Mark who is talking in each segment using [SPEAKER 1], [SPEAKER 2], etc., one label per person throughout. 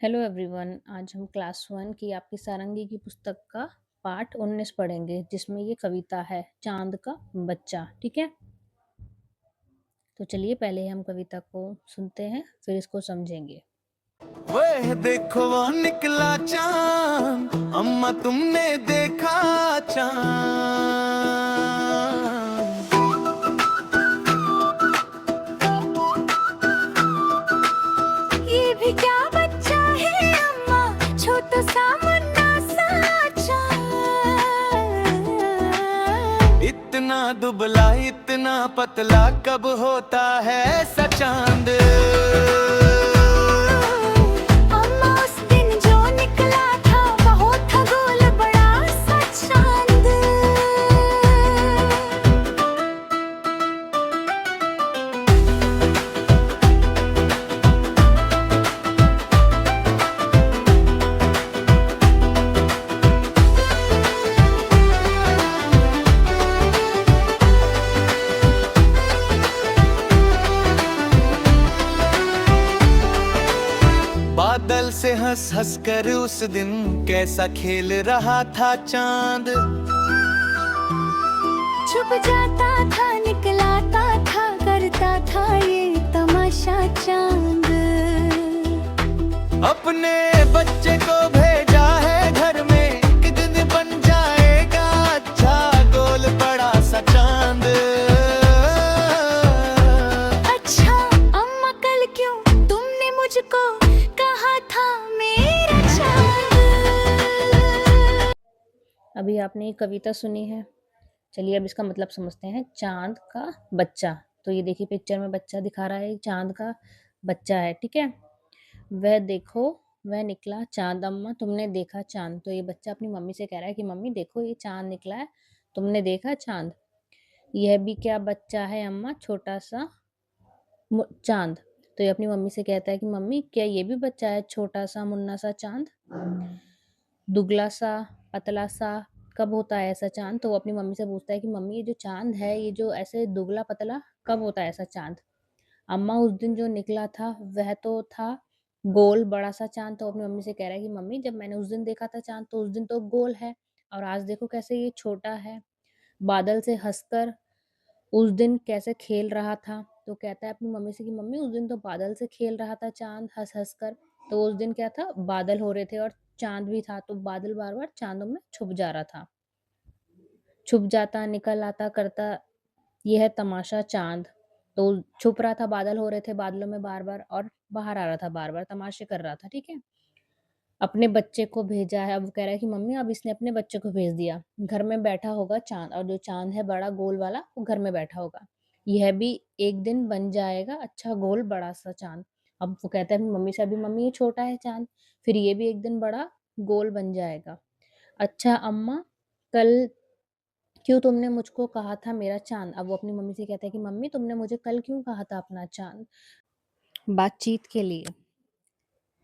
[SPEAKER 1] Hello everyone. आज हम class one की आपकी सारंगी की पुस्तक का पाठ 19 पढ़ेंगे, जिसमें ये कविता है चांद का बच्चा। ठीक है, तो चलिए पहले हम कविता को सुनते हैं, फिर इसको समझेंगे।
[SPEAKER 2] वह देखो वो निकला चांद, अम्मा तुमने देखा चांद।
[SPEAKER 3] ये भी क्या बच्चा है अम्मा, छोटा सा मुन्ना सा चांद।
[SPEAKER 2] इतना दुबला इतना पतला कब होता है ऐसा चांद।
[SPEAKER 3] अम्मा उस दिन जो निकला था वो था गोल बड़ा सा चांद।
[SPEAKER 2] बादल से हंस हंस कर उस दिन कैसा खेल रहा था चांद।
[SPEAKER 3] छुप जाता था निकलाता था करता था ये तमाशा चांद।
[SPEAKER 2] अपने बच्चे को भेजा है घर में, एक दिन बन जाएगा अच्छा गोल बड़ा सा चांद।
[SPEAKER 3] अच्छा अम्मा कल क्यों तुमने मुझको कहा था मेरा चांद।
[SPEAKER 1] अभी आपने ये कविता सुनी है, चलिए अब इसका मतलब समझते हैं। चांद का बच्चा, तो ये देखिए पिक्चर में बच्चा दिखा रहा है, चांद का बच्चा है। ठीक है, वह देखो वह निकला चांद, अम्मा तुमने देखा चांद। तो ये बच्चा अपनी मम्मी से कह रहा है कि मम्मी देखो ये चांद निकला है, तुमने देखा चांद। यह भी क्या बच्चा है अम्मा, छोटा सा चांद। तो ये अपनी मम्मी से कहता है कि मम्मी क्या ये भी बच्चा है, छोटा सा मुन्ना सा चांद। दुगला सा पतला सा कब होता है ऐसा चांद। तो वो अपनी मम्मी से पूछता है कि मम्मी ये जो चांद है, ये जो ऐसे दुगला पतला कब होता है ऐसा चांद। अम्मा उस दिन जो निकला था वह तो था गोल बड़ा सा चांद। तो अपनी मम्मी से कह रहा है कि मम्मी जब मैंने उस दिन देखा था चांद तो उस दिन तो गोल है, और आज देखो कैसे ये छोटा है। बादल से हंसकर उस दिन कैसे खेल रहा था। तो कहता है अपनी मम्मी से कि मम्मी उस दिन तो बादल से खेल रहा था चांद हंस हंस कर। तो उस दिन क्या था, बादल हो रहे थे और चांद भी था, तो बादल बार बार चांदों में छुप जा रहा था, छुप जाता निकल आता करता यह है तमाशा चांद। तो छुप रहा था, बादल हो रहे थे बादलों में बार बार, और बाहर आ रहा था बार बार, तमाशे कर रहा था। ठीक है, अपने बच्चे को भेजा है। अब वो कह रहा है कि मम्मी अब इसने अपने बच्चे को भेज दिया, घर में बैठा होगा चांद, और जो चांद है बड़ा गोल वाला वो घर में बैठा होगा। यह भी एक दिन बन जाएगा अच्छा गोल बड़ा सा चांद। अब वो कहता है अपनी मम्मी से, अभी मम्मी ये छोटा है चांद, फिर ये भी एक दिन बड़ा गोल बन जाएगा। अच्छा अम्मा कल क्यों तुमने मुझको कहा था मेरा चांद। अब वो अपनी मम्मी से कहता है कि मम्मी तुमने मुझे कल क्यों कहा था अपना चांद। बातचीत के लिए।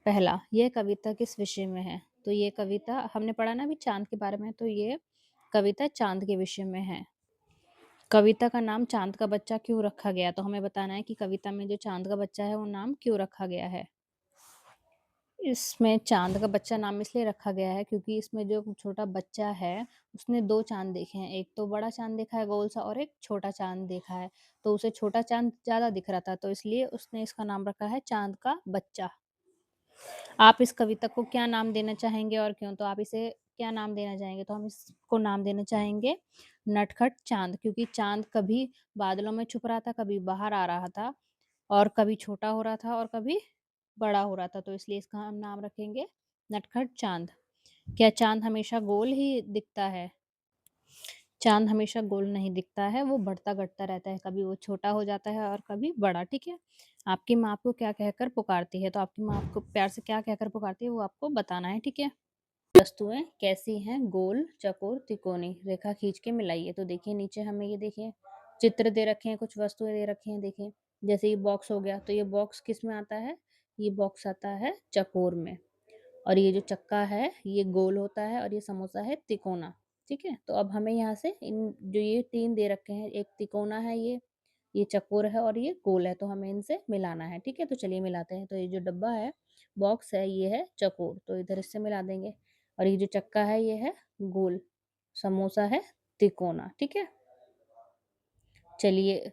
[SPEAKER 1] पहला, यह कविता किस विषय में है। तो ये कविता हमने पढ़ा ना अभी चांद के बारे में, तो ये कविता चांद के विषय में है। कविता का नाम चांद का बच्चा क्यों रखा गया, तो हमें बताना है कि कविता में जो चांद का बच्चा है वो नाम क्यों रखा गया है। इसमें चांद का बच्चा नाम इसलिए रखा गया है क्योंकि इसमें जो छोटा बच्चा है उसने दो चांद देखे हैं, एक तो बड़ा चांद देखा है गोल सा, और एक छोटा चांद देखा है। तो उसे छोटा चांद ज्यादा दिख रहा था, तो इसलिए उसने इसका नाम रखा है चांद का बच्चा। आप इस कविता को क्या नाम देना चाहेंगे और क्यों। तो आप इसे क्या नाम देना चाहेंगे, तो हम इसको नाम देना चाहेंगे नटखट चांद, क्योंकि चांद कभी बादलों में छुप रहा था, कभी बाहर आ रहा था, और कभी छोटा हो रहा था और कभी बड़ा हो रहा था, तो इसलिए इसका हम नाम रखेंगे नटखट चांद। क्या चांद हमेशा गोल ही दिखता है। चाँद हमेशा गोल नहीं दिखता है, वो बढ़ता-घटता रहता है, कभी वो छोटा हो जाता है और कभी बड़ा, ठीक है? आपकी माँ आपको क्या कहकर पुकारती है, तो आपकी माँ आपको प्यार से क्या कहकर पुकारती है, वो आपको बताना है, ठीक है? वस्तुएँ कैसी हैं, गोल, चौकोर, त्रिकोणी, रेखा खींच के मिलाइए। तो देखिए नीचे हमें ये देखिए चित्र दे रखे हैं, कुछ वस्तुएँ दे रखी हैं देखिए। जैसे ये बॉक्स हो गया, तो ये बॉक्स किस में आता है? ये बॉक्स आता है चौकोर में। और ये जो चक्का है ये गोल होता है, और ये समोसा है तिकोना। ठीक है, तो अब हमें यहाँ से इन जो ये तीन दे रखे हैं, एक तिकोना है ये चकोर है और ये गोल है, तो हमें इनसे मिलाना है। ठीक है, तो चलिए मिलाते हैं। तो ये जो डब्बा है बॉक्स है ये है चौकोर, तो इधर इससे मिला देंगे। और ये जो चक्का है ये है गोल, समोसा है तिकोना, ठीक है? चलिए,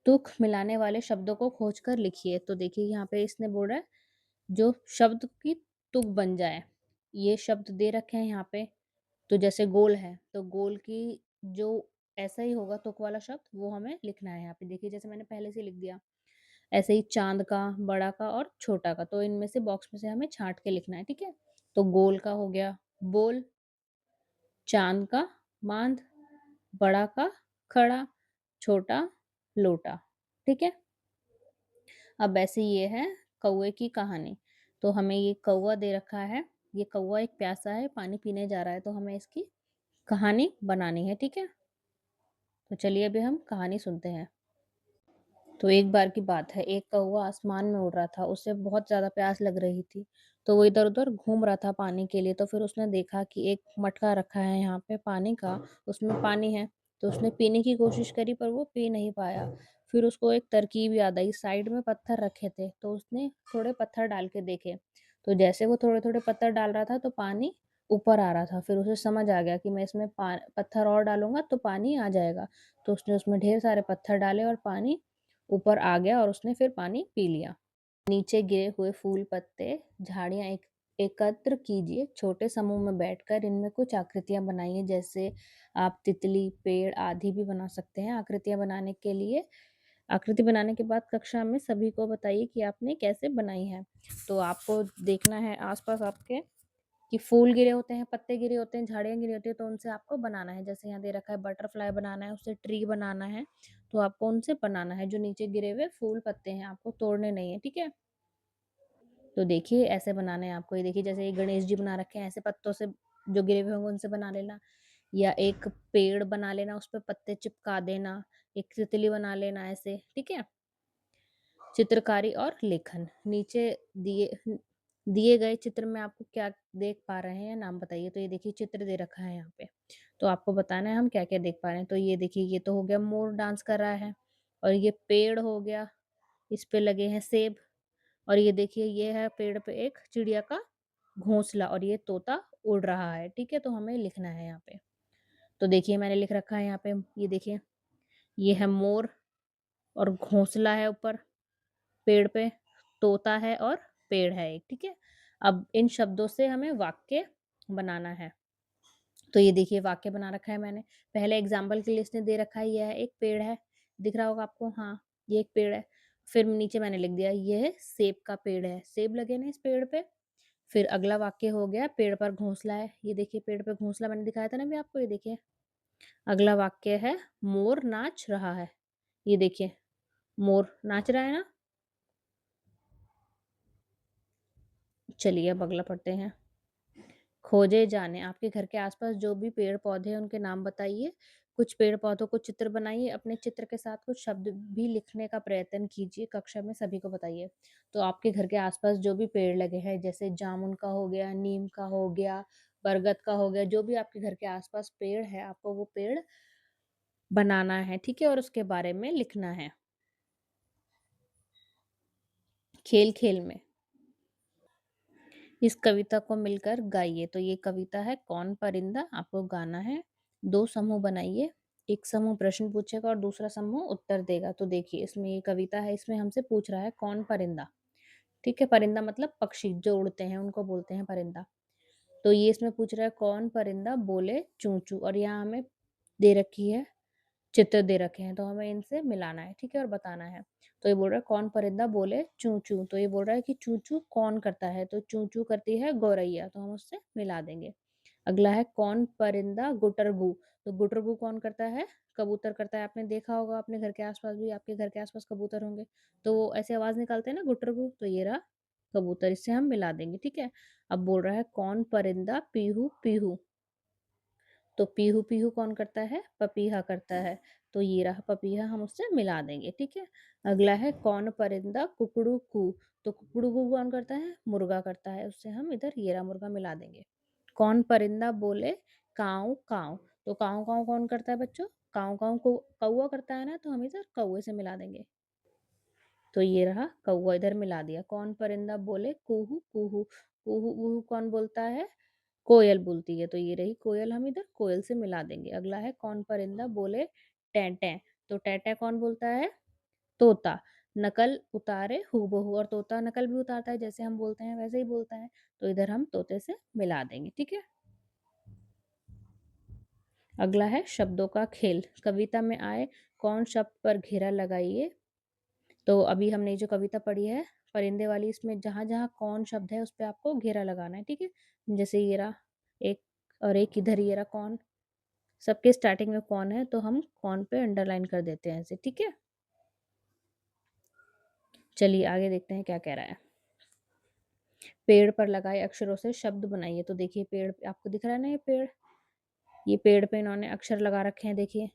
[SPEAKER 1] तुक मिलाने वाले शब्दों को खोज कर लिखिए। तो देखिए यहाँ पे इसने बोल रहा है जो शब्द की तुक बन जाए। ये शब्द दे रखे हैं यहाँ पे, तो जैसे गोल है, तो गोल की जो ऐसा ही होगा तुक वाला शब्द वो हमें लिखना है यहाँ पे। देखिए जैसे मैंने पहले से लिख दिया। ऐसे ही चाँद का, बड़ा का और छोटा का, तो इनमें से बॉक्स में से हमें छाँट के लिखना है, ठीक है? तो गोल का हो गया बोल, चाँद का माँद, बड़ा का खड़ा, छोटा लोटा, ठीक है? अब ऐसे ये है कौवे की कहानी। तो हमें ये कौवा दे रखा है, ये कौवा एक प्यासा है, पानी पीने जा रहा है, तो हमें इसकी कहानी बनानी है, ठीक है? तो चलिए अभी हम कहानी सुनते हैं। तो एक बार की बात है, एक कौवा आसमान में उड़ रहा था, उसे बहुत ज़्यादा प्यास लग रही थी, तो वो इधर-उधर घूम रहा था पानी के लिए, तो फिर उसने देखा कि एक मटका रखा है यहाँ पे पानी का, उसमें पानी है, तो उसने पीने की कोशिश करी पर वो पी नहीं पाया। फिर उसको एक तरकीब याद आई, साइड में पत्थर रखे थे, तो उसने थोड़े पत्थर डाल के देखे, तो जैसे वो थोड़े-थोड़े पत्थर डाल रहा था, तो पानी ऊपर आ रहा था, फिर उसे समझ आ गया कि मैं इसमें पा पत्थर और डालूँगा तो पानी आ जाएगा, तो उसने उसमें ढेर सारे पत्थर डाले और पानी ऊपर आ गया और उसने फिर पानी पी लिया। नीचे गिरे हुए फूल पत्ते, झाड़ियाँ एकत्र कीजिए, छोटे समूह में बैठकर इनमें कुछ आकृतियाँ बनाइए, जैसे आप तितली, पेड़ आदि भी बना सकते हैं। आकृतियाँ बनाने के लिए आकृति बनाने के बाद कक्षा में सभी को बताइए कि आपने कैसे बनाई है। तो आपको देखना है आस-पास आपके कि फूल गिरे होते हैं, पत्ते गिरे होते हैं, झाड़ियाँ गिरी होती हैं, तो उनसे आपको बनाना है। जैसे यहाँ दे रखा है बटरफ्लाई बनाना है, उससे ट्री बनाना है, तो आपको उनसे बनाना है। जो नीचे गिरे हुए फूल पत्ते हैं, आपको तोड़ने नहीं है, ठीक है? तो देखिए ऐसे बनाना है आपको। ये देखिए जैसे ये गणेश जी बना रखे हैं, ऐसे पत्तों से जो गिरे हुए होंगे उनसे बना लेना। या एक पेड़ बना लेना, उसपे पत्ते चिपका देना, एक तितली बना लेना ऐसे, ठीक है? चित्रकारी और लेखन। नीचे दिए गए चित्र में आपको क्या देख पा रहे हैं, नाम बताइए। तो ये देखिए चित्र दे रखा है यहाँ पे। तो आपको बताना है हम क्या-क्या देख पा रहे हैं। तो ये देखिए ये तो हो गया मोर डांस कर रहा है और ये पेड़ हो गया, इस पे लगे हैं सेब और ये देखिए ये है पेड़ पे एक चिड़िया का घोंसला और ये तोता उड़ रहा है, ठीक है? तो हमें लिखना है यहाँ पे। तो देखिए मैंने लिख रखा है यहाँ पे, ये देखिए, ये है मोर और घोंसला है ऊपर। पेड़ पे तोता है और पेड़ है एक, ठीक है? अब इन शब्दों से हमें वाक्य बनाना है। तो ये देखिए वाक्य बना रखा है मैंने। पहले एग्ज़ाम्पल के लिए इसने दे रखा है, यह एक पेड़ है। दिख रहा होगा आपको? हाँ, ये एक पेड़ है। फिर नीचे मैंने लिख दिया, ये सेब का पेड़ है। सेब लगे ना इस पेड़ पे। फिर अगला वाक्य हो गया, पेड़ पर घोंसला है। ये देखिए पेड़ पे घोंसला मैंने दिखाया था ना अभी आपको, ये देखिए। अगला वाक्य है, मोर नाच रहा है। ये देखिए, मोर नाच रहा है ना? चलिए अब अगला पढ़ते हैं। खोजे जाने, आपके घर के आस-पास जो भी पेड़-पौधे हैं उनके नाम बताइए। कुछ पेड़-पौधों को चित्र बनाइए, अपने चित्र के साथ कुछ शब्द भी लिखने का प्रयत्न कीजिए, कक्षा में सभी को बताइए। तो आपके घर के आस-पास जो भी पेड़ लगे हैं, जैसे जामुन का हो गया, नीम का हो गया, बरगद का हो गया, जो भी आपके घर के आस-पास पेड़ है, आपको वो पेड़ बनाना है, ठीक है? और उसके बारे में लिखना है। खेल-खेल में इस कविता को मिलकर गाइए। तो ये कविता है कौन परिंदा, आपको गाना है। 2 समूह बनाइए, एक समूह प्रश्न पूछेगा और दूसरा समूह उत्तर देगा। तो देखिए इसमें ये कविता है, इसमें हमसे पूछ रहा है कौन परिंदा, ठीक है? परिंदा मतलब पक्षी जो उड़ते हैं उनको बोलते हैं परिंदा। तो ये इसमें पूछ रहा है कौन परिंदा बोले चूँ-चूँ और यहाँ हमें दे रखी है चित्र दे रखे हैं, तो हमें इनसे मिलाना है, ठीक है? और बताना है। तो ये बोल रहा है कौन परिंदा बोले चूँ-चूँ, तो ये बोल रहा है कि चूँ-चूँ कौन करता है? तो चूँ-चूँ करती है गौरैया, तो हम उससे मिला देंगे। अगला है कौन परिंदा गुटरगू, तो गुटरगू कौन करता है? कबूतर करता है। आपने देखा होगा अपने घर के आस-पास भी, आपके घर के आस-पास कबूतर होंगे, तो वो ऐसे आवाज़ निकालते हैं ना गुटरगू, तो ये रहा कबूतर, इससे हम मिला देंगे, ठीक है? अब बोल रहा है कौन परिंदा पीहू-पीहू, तो पीहू-पीहू कौन करता है? पपीहा करता है। तो ये रहा पपीहा, हम उससे मिला देंगे, ठीक है? अगला है कौन परिंदा कुकड़ू कू, तो कुकड़ू कू कौन करता है? मुर्गा करता है, उससे हम इधर ये रहा मुर्गा मिला देंगे। कौन परिंदा बोले काऊ-काऊ, तो काऊ-काऊ कौन करता है बच्चों? काऊ-काऊ को कौवा करता है ना, तो हम इधर कौवे से मिला देंगे। तो ये रहा कौवा, इधर मिला दिया। कौन परिंदा बोले कुहू कुहू, कुहू कुहू कौन बोलता है? कोयल बोलती है, तो ये रही कोयल, हम इधर कोयल से मिला देंगे। अगला है कौन परिंदा बोले टें टें, तो टें टें कौन बोलता है? तोता। नकल उतारे हूबहू, और तोता नकल भी उतारता है, जैसे हम बोलते हैं वैसे ही बोलता है, तो इधर हम तोते से मिला देंगे, ठीक है। अगला है शब्दों का खेल। कविता में आए कौन शब्द पर घेरा लगाइए। तो अभी हमने जो कविता पढ़ी है परिंदे वाली, इसमें जहाँ जहाँ कौन शब्द है उस पे आपको घेरा लगाना है, ठीक है। जैसे ये रहा एक, और एक इधर ये रहा कौन, सबके स्टार्टिंग में कौन है, तो हम कौन पे अंडरलाइन कर देते हैं ऐसे, ठीक है। चलिए आगे देखते हैं क्या कह रहा है। पेड़ पर लगाए अक्षरों से शब्द बनाइए। तो देखिए पेड़ पे आपको दिख रहा है ना, ये पेड़ पे इन्होंने अक्षर लगा रखे हैं, देखिए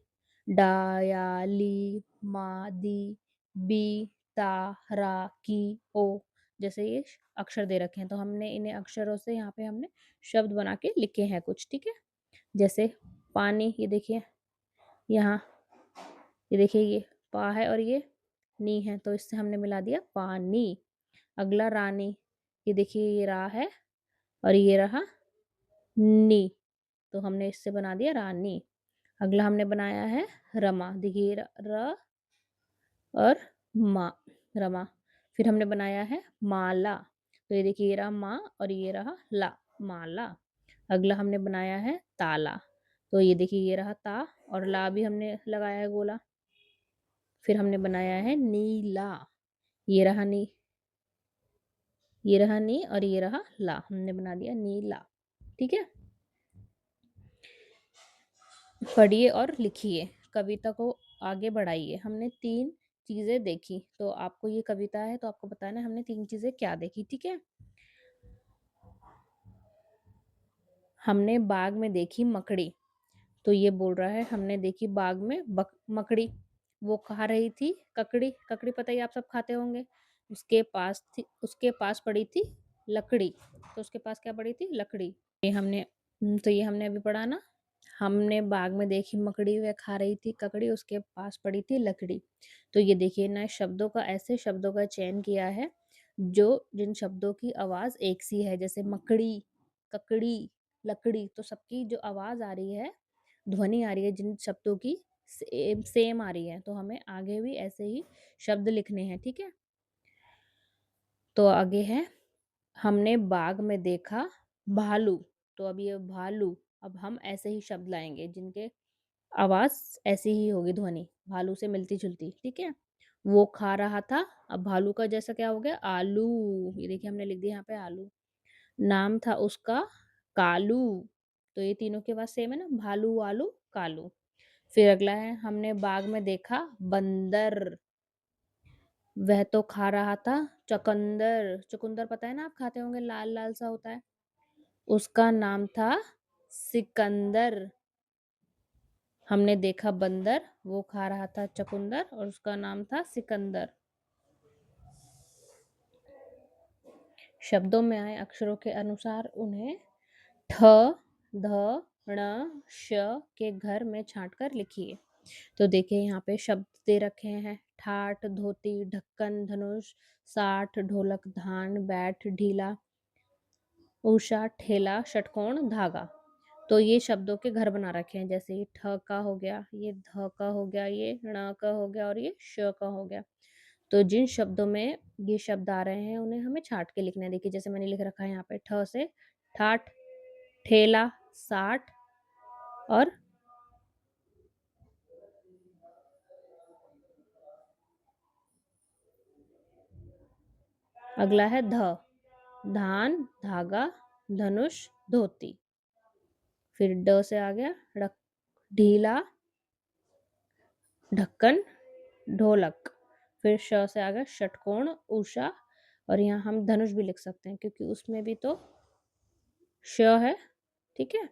[SPEAKER 1] डा या ली मा दी बी ता रा की ओ, जैसे ये अक्षर दे रखे हैं, तो हमने इन्हें अक्षरों से यहाँ पे हमने शब्द बना के लिखे हैं कुछ, ठीक है। जैसे पानी, ये देखिए यहाँ, ये देखिए ये पा है और ये नी है, तो इससे हमने मिला दिया पानी। अगला रानी, ये देखिए ये रा है और ये रहा नी, तो हमने इससे बना दिया रानी। अगला हमने बनाया है रमा, देखिए र और मा, रमा। फिर हमने बनाया है माला, तो ये देखिए ये रहा मा और ये रहा ला, माला। अगला हमने बनाया है ताला, तो ये देखिए ये रहा ता और ला भी हमने लगाया है गोला। फिर हमने बनाया है नीला, ये रहा नी, ये रहा नी और ये रहा ला, हमने बना दिया नीला, ठीक है। पढ़िए और लिखिए, कविता को आगे बढ़ाइए। हमने 3 चीज़ें देखी, तो आपको ये कविता है तो आपको बताना है हमने 3 चीज़ें क्या देखी, ठीक है। हमने बाग में देखी मकड़ी, तो ये बोल रहा है हमने देखी बाग में मकड़ी, वो खा रही थी ककड़ी, ककड़ी पता ही आप सब खाते होंगे। उसके पास पड़ी थी लकड़ी, तो उसके पास क्या पड़ी थी? लकड़ी। ये हमने अभी पढ़ा ना, हमने बाग में देखी मकड़ी, वह खा रही थी ककड़ी, उसके पास पड़ी थी लकड़ी। तो ये देखिए ना, शब्दों का ऐसे शब्दों का चयन किया है जो जिन शब्दों की आवाज एक सी है, जैसे मकड़ी, ककड़ी, लकड़ी, तो सबकी जो आवाज आ रही है, ध्वनि आ रही है जिन शब्दों की सेम सेम आ रही है, तो हमें आगे भी ऐसे ही शब्द लिखने हैं, ठीक है। तो आगे है हमने बाग में देखा भालू, तो अब ये भालू, अब हम ऐसे ही शब्द लाएंगे जिनके आवाज ऐसी ही होगी, ध्वनि भालू से मिलती जुलती, ठीक है। वो खा रहा था, अब भालू का जैसा क्या हो गया? आलू, ये देखिए हमने लिख दिया यहाँ पे आलू। नाम था उसका कालू, तो ये तीनों के पास सेम है ना, भालू आलू कालू। फिर अगला है हमने बाग में देखा बंदर, वह तो खा रहा था चुकंदर, चुकंदर पता है ना, आप खाते होंगे, लाल लाल सा होता है, उसका नाम था सिकंदर। हमने देखा बंदर, वो खा रहा था चुकंदर और उसका नाम था सिकंदर। शब्दों में आए अक्षरों के अनुसार उन्हें ठ, ध, ण, श के घर में छांटकर लिखिए। तो देखिए यहाँ पे शब्द दे रखे हैं, ठाठ, धोती, ढक्कन, धनुष, साठ, ढोलक, धान, बैठ, ढीला, उषा, ठेला, षटकोण, धागा। तो ये शब्दों के घर बना रखे हैं, जैसे ये ठ का हो गया, ये ध का हो गया, ये ण का हो गया और ये श का हो गया। तो जिन शब्दों में ये शब्द आ रहे हैं उन्हें हमें छाट के लिखना है। देखिए जैसे मैंने लिख रखा है यहाँ पे, ठ से ठाठ, ठेला, साठ और अगला है ध, धान, धागा, धनुष, धोती। फिर ड से आ गया ढीला, ढक्कन, ढोलक। फिर श से आ गया षटकोण, उषा, और यहाँ हम धनुष भी लिख सकते हैं क्योंकि उसमें भी तो श है, ठीक है।